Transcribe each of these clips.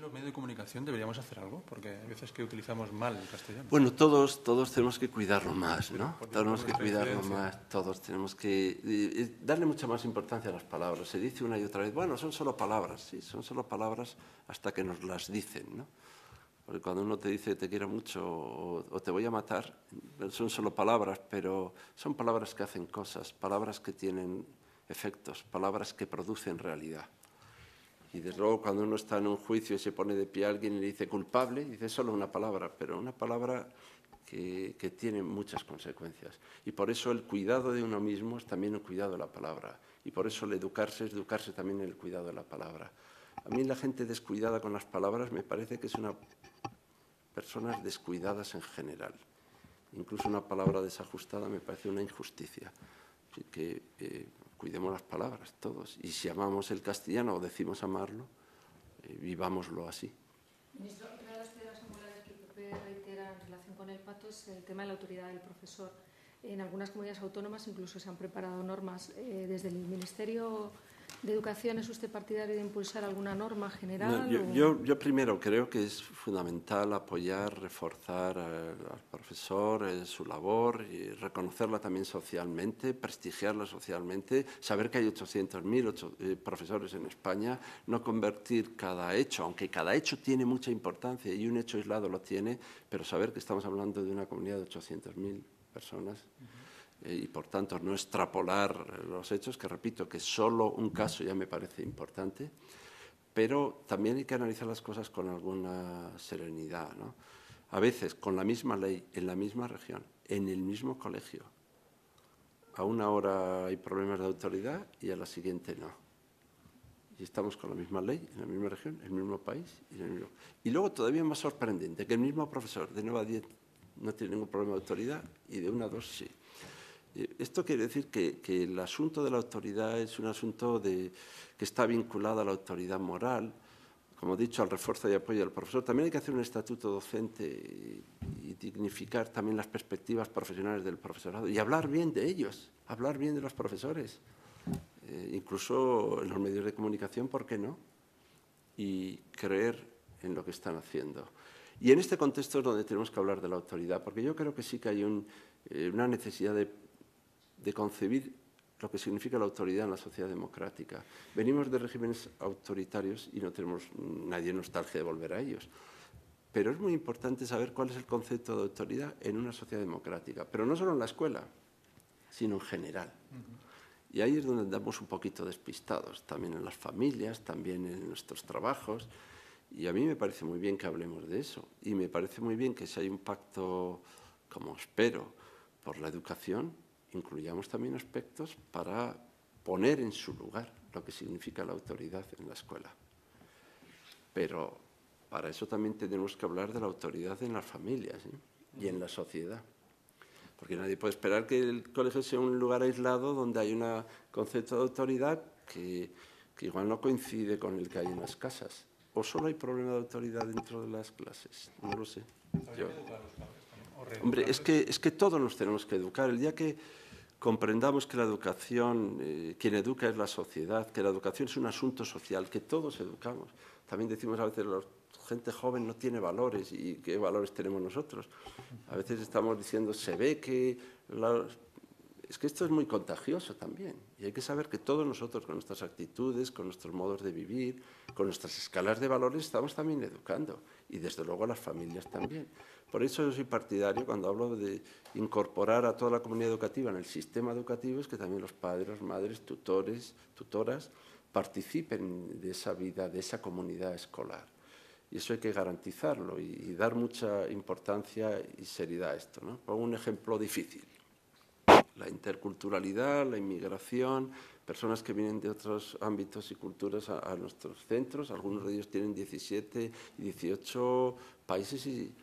los medios de comunicación deberíamos hacer algo? Porque hay veces que utilizamos mal el castellano. Bueno, todos tenemos que cuidarlo más, ¿no? Tenemos que cuidarlo más, todos tenemos que darle mucha más importancia a las palabras. Se dice una y otra vez, bueno, son solo palabras, sí, son solo palabras hasta que nos las dicen, ¿no? Porque cuando uno te dice te quiero mucho o te voy a matar, son solo palabras, pero son palabras que hacen cosas, palabras que tienen efectos, palabras que producen realidad. Y desde luego cuando uno está en un juicio y se pone de pie a alguien y le dice culpable, dice solo una palabra, pero una palabra que tiene muchas consecuencias. Y por eso el cuidado de uno mismo es también el cuidado de la palabra. Y por eso el educarse es educarse también en el cuidado de la palabra. A mí la gente descuidada con las palabras me parece que es una personas descuidadas en general. Incluso una palabra desajustada me parece una injusticia. Así que cuidemos las palabras todos. Y si amamos el castellano o decimos amarlo, vivámoslo así. Ministro, otra de las piedras angulares que el PP reitera en relación con el pacto es el tema de la autoridad del profesor. En algunas comunidades autónomas incluso se han preparado normas. Desde el Ministerio de Educación, ¿es usted partidario de impulsar alguna norma general? No, yo primero creo que es fundamental apoyar, reforzar al profesor, su labor, y reconocerla también socialmente, prestigiarla socialmente, saber que hay 800.000 profesores en España, no convertir cada hecho, aunque cada hecho tiene mucha importancia y un hecho aislado lo tiene, pero saber que estamos hablando de una comunidad de 800.000 personas. Y por tanto no extrapolar los hechos, que repito que solo un caso ya me parece importante, pero también hay que analizar las cosas con alguna serenidad, ¿no? A veces con la misma ley, en la misma región, en el mismo colegio, a una hora hay problemas de autoridad y a la siguiente no. Y estamos con la misma ley, en la misma región, en el mismo país. Y luego todavía más sorprendente, que el mismo profesor de 9 a 10 no tiene ningún problema de autoridad y de 1 a 2 sí. Esto quiere decir que el asunto de la autoridad es un asunto que está vinculado a la autoridad moral, como he dicho, al refuerzo y apoyo del profesor. También hay que hacer un estatuto docente y dignificar también las perspectivas profesionales del profesorado y hablar bien de ellos, hablar bien de los profesores, incluso en los medios de comunicación, ¿por qué no? Y creer en lo que están haciendo. Y en este contexto es donde tenemos que hablar de la autoridad, porque yo creo que sí que hay una necesidad de concebir lo que significa la autoridad en la sociedad democrática. Venimos de regímenes autoritarios y no tenemos nadie nostalgia de volver a ellos. Pero es muy importante saber cuál es el concepto de autoridad en una sociedad democrática, pero no solo en la escuela, sino en general. Y ahí es donde andamos un poquito despistados, también en las familias, también en nuestros trabajos. Y a mí me parece muy bien que hablemos de eso. Y me parece muy bien que si hay un pacto, como espero, por la educación, incluyamos también aspectos para poner en su lugar lo que significa la autoridad en la escuela. Pero para eso también tenemos que hablar de la autoridad en las familias, ¿eh? Y en la sociedad. Porque nadie puede esperar que el colegio sea un lugar aislado donde hay un concepto de autoridad que igual no coincide con el que hay en las casas. ¿O solo hay problema de autoridad dentro de las clases? No lo sé. Hombre, es que todos nos tenemos que educar. El día que comprendamos que la educación, quien educa es la sociedad, que la educación es un asunto social, que todos educamos. También decimos a veces la gente joven no tiene valores, y ¿qué valores tenemos nosotros? A veces estamos diciendo, se ve que... Es que esto es muy contagioso también, y hay que saber que todos nosotros, con nuestras actitudes, con nuestros modos de vivir, con nuestras escalas de valores, estamos también educando, y desde luego a las familias también. Por eso yo soy partidario, cuando hablo de incorporar a toda la comunidad educativa en el sistema educativo, es que también los padres, madres, tutores, tutoras, participen de esa vida, de esa comunidad escolar. Y eso hay que garantizarlo y dar mucha importancia y seriedad a esto, ¿no? Pongo un ejemplo difícil. La interculturalidad, la inmigración, personas que vienen de otros ámbitos y culturas a nuestros centros. Algunos de ellos tienen 17 y 18 países y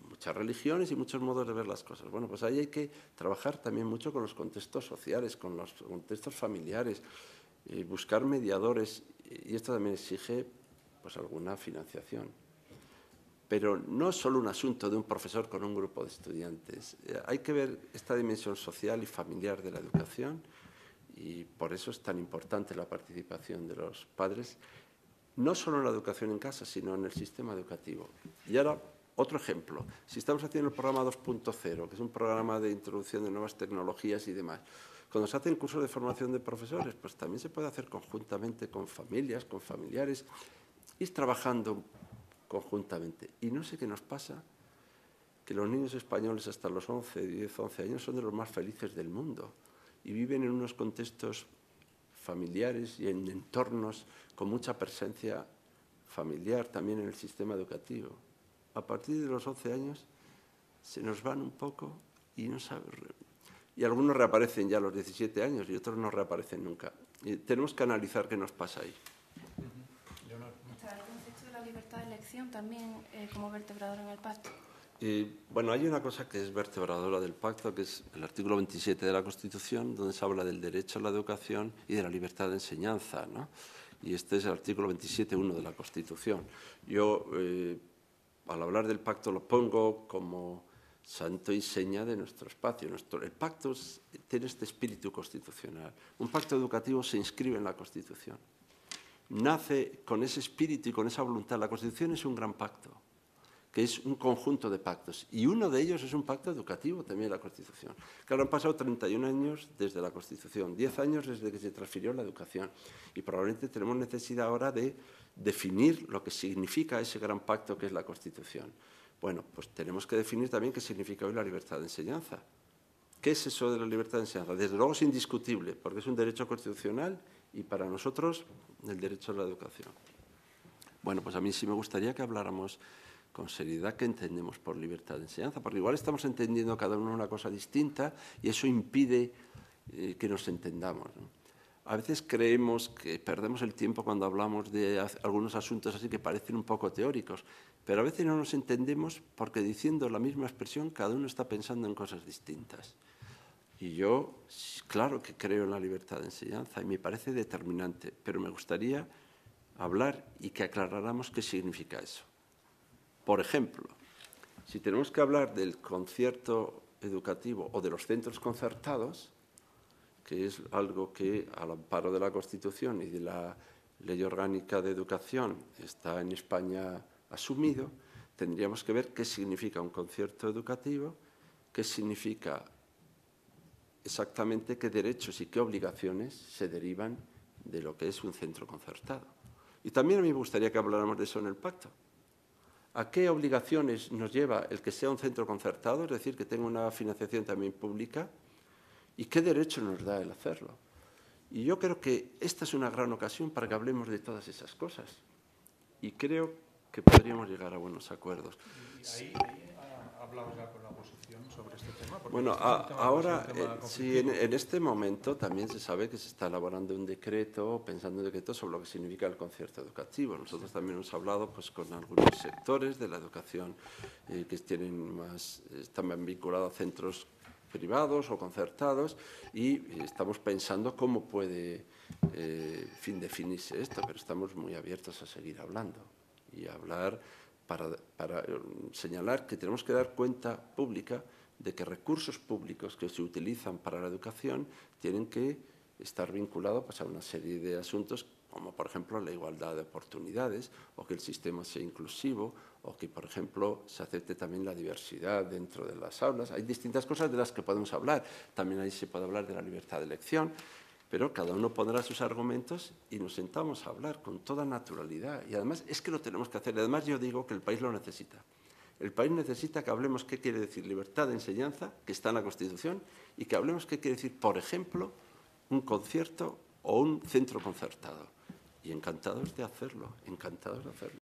muchas religiones y muchos modos de ver las cosas. Bueno, pues ahí hay que trabajar también mucho con los contextos sociales, con los contextos familiares, buscar mediadores, y esto también exige pues alguna financiación. Pero no es solo un asunto de un profesor con un grupo de estudiantes. Hay que ver esta dimensión social y familiar de la educación, y por eso es tan importante la participación de los padres no solo en la educación en casa, sino en el sistema educativo. Y ahora, otro ejemplo. Si estamos haciendo el programa 2.0, que es un programa de introducción de nuevas tecnologías y demás, cuando se hacen cursos de formación de profesores, pues también se puede hacer conjuntamente con familias, con familiares, ir trabajando conjuntamente. Y no sé qué nos pasa, que los niños españoles hasta los 10, 11 años son de los más felices del mundo y viven en unos contextos familiares y en entornos con mucha presencia familiar también en el sistema educativo. A partir de los 11 años se nos van un poco y no saben. Y algunos reaparecen ya a los 17 años y otros no reaparecen nunca. Y tenemos que analizar qué nos pasa ahí. ¿Está el concepto de la libertad de elección también como vertebrador en el pacto? Bueno, hay una cosa que es vertebradora del pacto, que es el artículo 27 de la Constitución, donde se habla del derecho a la educación y de la libertad de enseñanza, ¿no? Y este es el artículo 27.1 de la Constitución. Yo, al hablar del pacto, lo pongo como santo y seña de nuestro espacio. El pacto tiene este espíritu constitucional. Un pacto educativo se inscribe en la Constitución. Nace con ese espíritu y con esa voluntad. La Constitución es un gran pacto, que es un conjunto de pactos. Y uno de ellos es un pacto educativo, también la Constitución. Claro, han pasado 31 años desde la Constitución, 10 años desde que se transfirió la educación. Y probablemente tenemos necesidad ahora de definir lo que significa ese gran pacto que es la Constitución. Bueno, pues tenemos que definir también qué significa hoy la libertad de enseñanza. ¿Qué es eso de la libertad de enseñanza? Desde luego es indiscutible, porque es un derecho constitucional y para nosotros el derecho a la educación. Bueno, pues a mí sí me gustaría que habláramos con seriedad qué entendemos por libertad de enseñanza, porque igual estamos entendiendo cada uno una cosa distinta y eso impide que nos entendamos, ¿no? A veces creemos que perdemos el tiempo cuando hablamos de algunos asuntos así que parecen un poco teóricos, pero a veces no nos entendemos porque diciendo la misma expresión cada uno está pensando en cosas distintas. Y yo, claro que creo en la libertad de enseñanza y me parece determinante, pero me gustaría hablar y que aclaráramos qué significa eso. Por ejemplo, si tenemos que hablar del concierto educativo o de los centros concertados, que es algo que al amparo de la Constitución y de la Ley Orgánica de Educación está en España asumido, tendríamos que ver qué significa un concierto educativo, qué significa exactamente qué derechos y qué obligaciones se derivan de lo que es un centro concertado. Y también a mí me gustaría que habláramos de eso en el pacto. ¿A qué obligaciones nos lleva el que sea un centro concertado, es decir, que tenga una financiación también pública? ¿Y qué derecho nos da el hacerlo? Y yo creo que esta es una gran ocasión para que hablemos de todas esas cosas. Y creo que podríamos llegar a buenos acuerdos. ¿Y ahí hablamos ya con la oposición sobre este tema? Bueno, ahora, sí, en este momento también se sabe que se está elaborando un decreto, pensando en un decreto sobre lo que significa el concierto educativo. Nosotros también hemos hablado pues, con algunos sectores de la educación que están vinculados a centros privados o concertados y estamos pensando cómo puede definirse esto, pero estamos muy abiertos a seguir hablando y hablar para señalar que tenemos que dar cuenta pública de que recursos públicos que se utilizan para la educación tienen que estar vinculados pues, a una serie de asuntos como, por ejemplo, la igualdad de oportunidades o que el sistema sea inclusivo o que, por ejemplo, se acepte también la diversidad dentro de las aulas. Hay distintas cosas de las que podemos hablar. También ahí se puede hablar de la libertad de elección, pero cada uno pondrá sus argumentos y nos sentamos a hablar con toda naturalidad. Y además es que lo tenemos que hacer. Además yo digo que el país lo necesita. El país necesita que hablemos qué quiere decir libertad de enseñanza, que está en la Constitución, y que hablemos qué quiere decir, por ejemplo, un concierto o un centro concertado. Y encantados de hacerlo, encantados de hacerlo.